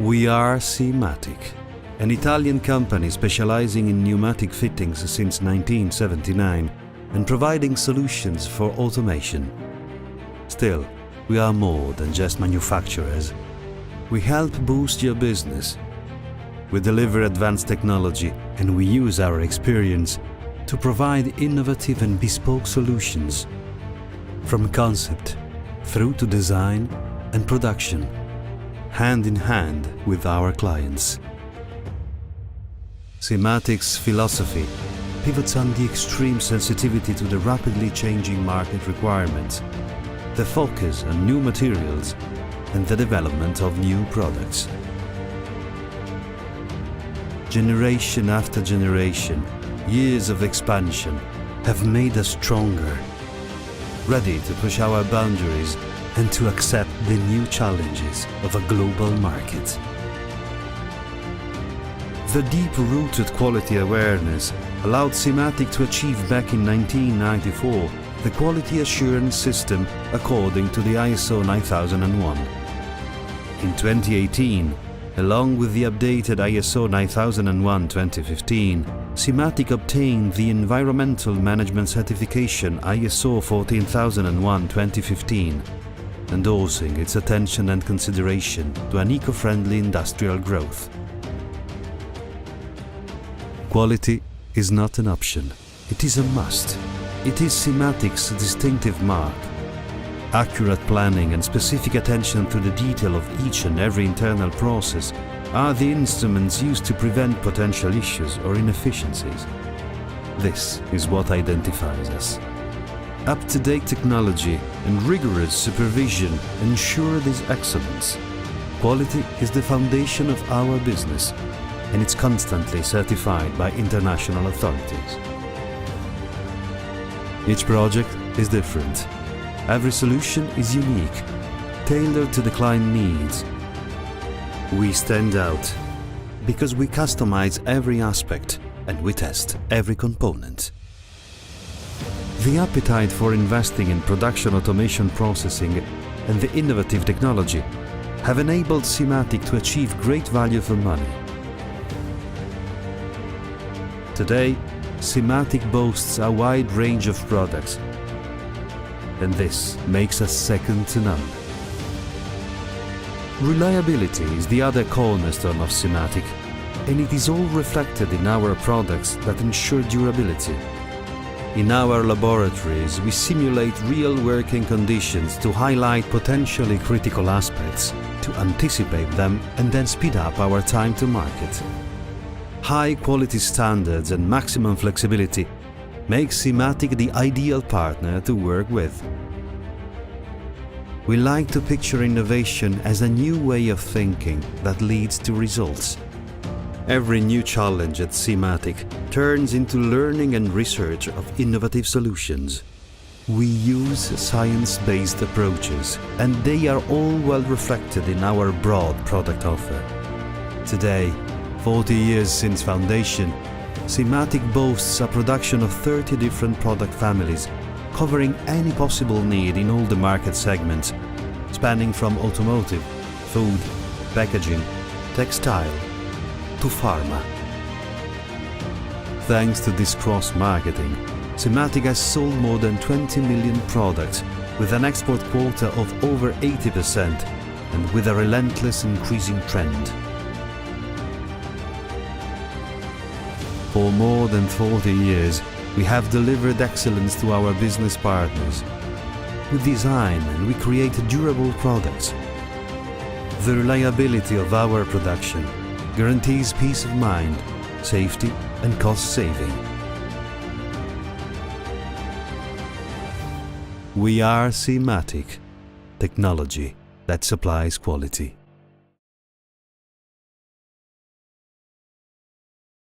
We are Cmatic, an Italian company specializing in pneumatic fittings since 1979 and providing solutions for automation. Still, we are more than just manufacturers. We help boost your business. We deliver advanced technology and we use our experience to provide innovative and bespoke solutions, from concept through to design and production, hand in hand with our clients. Cmatic's philosophy pivots on the extreme sensitivity to the rapidly changing market requirements, the focus on new materials, and the development of new products. Generation after generation, years of expansion have made us stronger, ready to push our boundaries and to accept the new challenges of a global market. The deep-rooted quality awareness allowed Cmatic to achieve back in 1994 the quality assurance system according to the ISO 9001. In 2018, along with the updated ISO 9001-2015, Cmatic obtained the Environmental Management Certification ISO 14001-2015, endorsing its attention and consideration to an eco-friendly industrial growth. Quality is not an option, it is a must. It is Cmatic's distinctive mark. Accurate planning and specific attention to the detail of each and every internal process are the instruments used to prevent potential issues or inefficiencies. This is what identifies us. Up-to-date technology and rigorous supervision ensure this excellence. Quality is the foundation of our business, and it's constantly certified by international authorities. Each project is different. Every solution is unique, tailored to the client needs. We stand out because we customize every aspect and we test every component. The appetite for investing in production automation processing and the innovative technology have enabled Cmatic to achieve great value for money. Today, Cmatic boasts a wide range of products, and this makes us second to none. Reliability is the other cornerstone of Cmatic, and it is all reflected in our products that ensure durability. In our laboratories, we simulate real working conditions to highlight potentially critical aspects, to anticipate them and then speed up our time to market. High quality standards and maximum flexibility make Cmatic the ideal partner to work with. We like to picture innovation as a new way of thinking that leads to results. Every new challenge at Cmatic turns into learning and research of innovative solutions. We use science-based approaches, and they are all well reflected in our broad product offer. Today, 40 years since foundation, Cmatic boasts a production of 30 different product families, covering any possible need in all the market segments, spanning from automotive, food, packaging, textile, to pharma. Thanks to this cross-marketing, Cmatic has sold more than 20 million products with an export quota of over 80% and with a relentless increasing trend. For more than 40 years, we have delivered excellence to our business partners. We design and we create durable products. The reliability of our production guarantees peace of mind, safety and cost saving. We are Cmatic, technology that supplies quality.